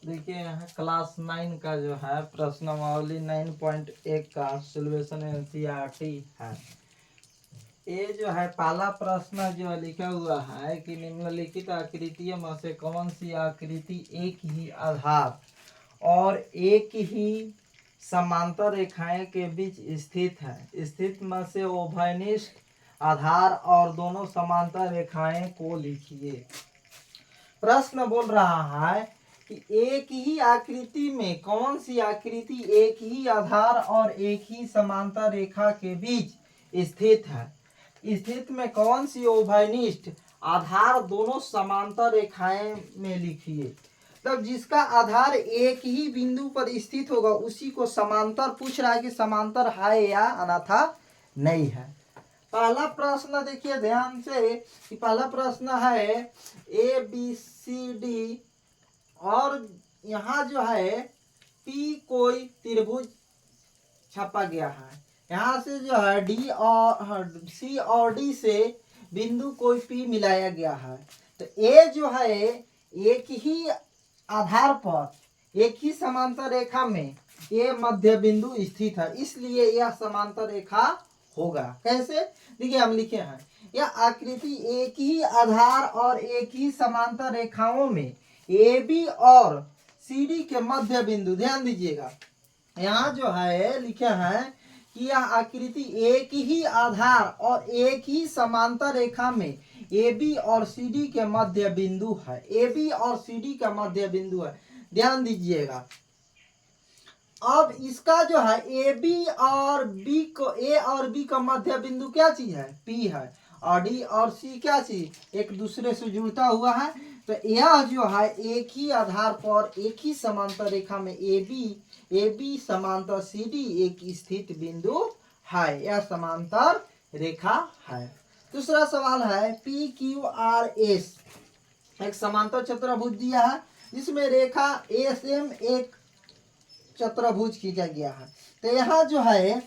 देखिए यहाँ क्लास 9 का जो है प्रश्नावली 9.1 का सोल्यूशन एनसीईआरटी है। ये जो है पहला प्रश्न जो लिखा हुआ है कि निम्नलिखित आकृतियों में से कौन सी आकृति एक ही आधार और एक ही समांतर रेखाएं के बीच स्थित है। स्थित में से उभयनिष्ठ आधार और दोनों समांतर रेखाएं को लिखिए। प्रश्न बोल रहा है कि एक ही आकृति में कौन सी आकृति एक ही आधार और एक ही समांतर रेखा के बीच स्थित है। स्थित में कौन सी उभयनिष्ठ आधार दोनों समांतर रेखाएं में लिखिए। तब जिसका आधार एक ही बिंदु पर स्थित होगा उसी को समांतर पूछ रहा है कि समांतर है या अन्यथा नहीं है। पहला प्रश्न देखिए ध्यान से कि पहला प्रश्न है ए बी सी डी और यहाँ जो है पी कोई त्रिभुज छपा गया है। यहाँ से जो है डी और सी और डी से बिंदु कोई पी मिलाया गया है। तो ए जो है एक ही आधार पर एक ही समांतर रेखा में ये मध्य बिंदु स्थित है, इसलिए यह समांतर रेखा होगा। कैसे देखिए हम लिखे हैं यह आकृति एक ही आधार और एक ही समांतर रेखाओं में ए बी और सी डी के मध्य बिंदु, ध्यान दीजिएगा यहाँ जो है लिखे हैं कि यह आकृति एक ही आधार और एक ही समांतर रेखा में ए बी और सी डी के मध्य बिंदु है। ए बी और सी डी का मध्य बिंदु है, ध्यान दीजिएगा। अब इसका जो है ए बी और बी को ए और बी का मध्य बिंदु क्या चीज है, पी है, और डी और सी क्या चीज एक दूसरे से जुड़ता हुआ है। तो यह जो है एक ही आधार पर एक ही समांतर रेखा में ए बी समांतर सी डी एक स्थित बिंदु है, यह समांतर रेखा है। दूसरा सवाल है पी क्यू आर एस एक समांतर चतुर्भुज दिया है जिसमें रेखा एस एम एक चतुर्भुज खींचा गया है। तो यहाँ जो है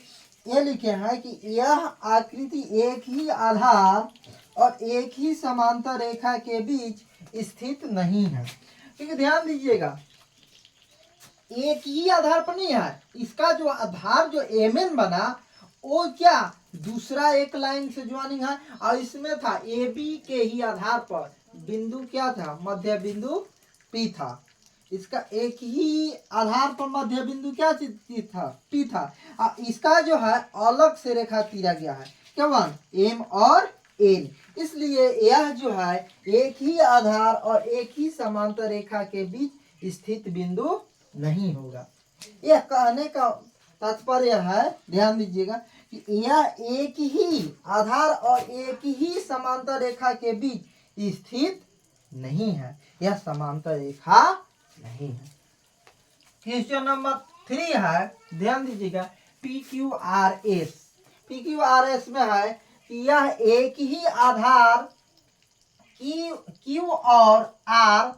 ये लिखे हैं कि यह आकृति एक ही आधार और एक ही समांतर रेखा के बीच स्थित नहीं है। क्योंकि ध्यान दीजिएगा एक ही आधार पर नहीं है, इसका जो आधार जो एम एन बना वो क्या दूसरा एक लाइन से ज्वाइनिंग है, और इसमें था ए बी के ही आधार पर बिंदु क्या था, मध्य बिंदु पी था। इसका एक ही आधार पर मध्य बिंदु क्या चीज था, पी था। इसका जो है अलग से रेखा तीरा गया है, क्या एम और एन, इसलिए यह जो है एक ही आधार और एक ही समांतर रेखा के बीच स्थित बिंदु नहीं होगा। यह कहने का तात्पर्य है, ध्यान दीजिएगा कि यह एक ही आधार और एक ही समांतर रेखा के बीच स्थित नहीं है, यह समांतर रेखा नहीं है। क्वेश्चन नंबर 3 है, ध्यान दीजिएगा P Q R S. P Q R S में है कि यह एक ही आधार क्यू और आर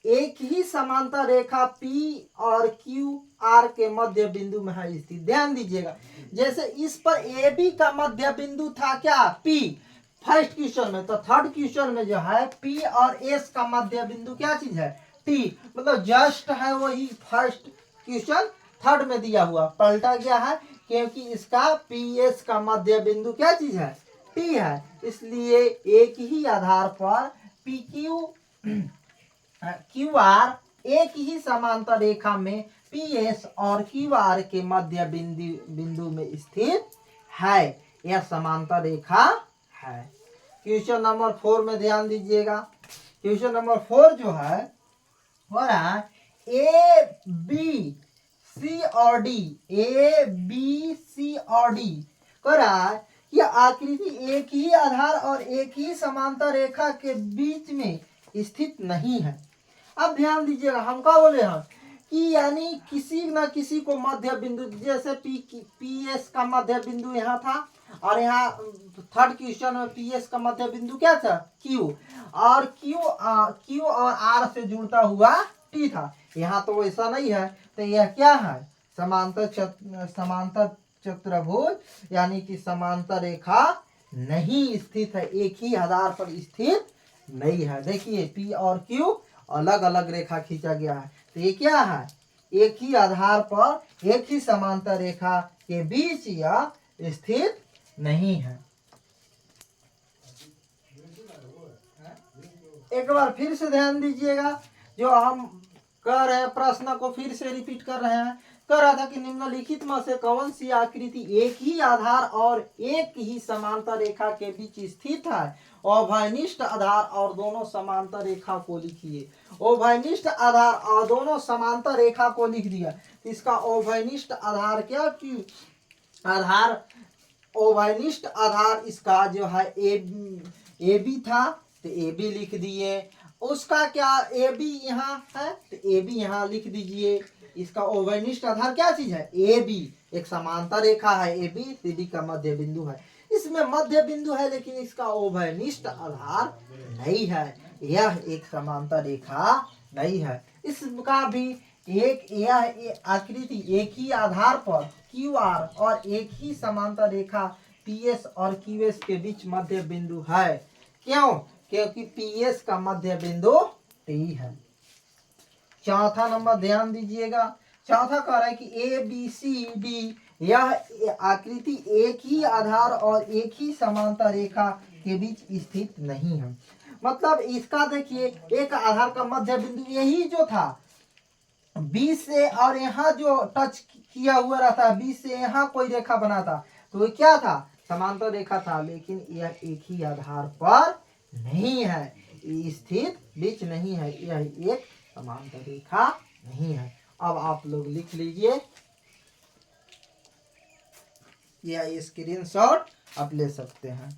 एक ही समांतर रेखा पी और क्यू आर के मध्य बिंदु में है स्थित। ध्यान दीजिएगा जैसे इस पर ए बी का मध्य बिंदु था क्या, पी फर्स्ट क्वेश्चन में, तो थर्ड क्वेश्चन में जो है पी और एस का मध्य बिंदु क्या चीज है, टी। मतलब जस्ट है वही फर्स्ट क्वेश्चन थर्ड में दिया हुआ, पलटा गया है क्योंकि इसका पी एस का मध्य बिंदु क्या चीज है, टी है। इसलिए एक ही आधार पर पी क्यू आर एक ही समांतर रेखा में पी एस और क्यू आर के मध्य बिंदु में स्थित है, यह समांतर रेखा है। क्वेश्चन नंबर 4 में ध्यान दीजिएगा। क्वेश्चन नंबर 4 जो है हो रहा है ए बी सी और डी, ए बी सी और डी कर रहा है यह आकृति एक ही आधार और एक ही समांतर रेखा के बीच में स्थित नहीं है। अब ध्यान दीजिएगा हम क्या बोले हैं कि यानी किसी न किसी को मध्य बिंदु, जैसे पी एस का मध्य बिंदु यहाँ था और यहाँ थर्ड क्वेश्चन में पी एस का मध्य बिंदु क्या था, क्यू, और क्यू और आर से जुड़ता हुआ टी था। यहाँ तो ऐसा नहीं है, तो यह क्या है, समांतर चतुर्भुज, यानी कि समांतर रेखा नहीं स्थित है, एक ही आधार पर स्थित नहीं है। देखिए पी और क्यू अलग अलग रेखा खींचा गया है, तो ये क्या है, एक ही आधार पर एक ही समांतर रेखा के बीच यह स्थित नहीं है। एक बार फिर से ध्यान दीजिएगा, जो हम कर रहे हैं प्रश्न को फिर से रिपीट कर रहे हैं। कह रहा था कि निम्नलिखित में से कौन सी आकृति एक ही आधार और एक ही समांतर रेखा के बीच स्थित है। अभयनिष्ठ आधार और दोनों समांतर रेखा को लिखिए। अभयनिष्ठ आधार और दोनों समांतर रेखा को लिख दिया। इसका अभयनिष्ठ आधार क्या की आधार, अभयनिष्ठ आधार इसका जो है ए बी था, तो ए बी लिख दिए। उसका क्या ए बी यहाँ है, तो ए बी यहाँ लिख दीजिए। इसका अभयनिष्ठ आधार क्या चीज है, ए बी, एक समांतर रेखा है ए बी, सी डी का मध्य बिंदु है। इसमें मध्य बिंदु है लेकिन इसका अभयनिष्ठ आधार नहीं है, यह एक समांतर रेखा नहीं है। इसका भी एक यह आकृति एक ही आधार पर क्यू आर और एक ही समांतर रेखा पी एस और क्यू एस के बीच मध्य बिंदु है। क्यों, क्योंकि पी एस का मध्य बिंदु टी है। चौथा नंबर ध्यान दीजिएगा, चौथा कह रहा है कि ए बी सी डी यह आकृति एक ही आधार और एक ही समांतर रेखा के बीच स्थित नहीं है। मतलब इसका देखिए, एक आधार का मध्य बिंदु यही जो था, 20 से और यहाँ जो टच किया हुआ रहता है 20 से यहाँ कोई रेखा बनाता, तो ये क्या था, समांतर रेखा था। लेकिन यह एक ही आधार पर नहीं है, स्थित बीच नहीं है, यह एक समांतर रेखा नहीं है। अब आप लोग लिख लीजिए, यह स्क्रीनशॉट आप ले सकते हैं।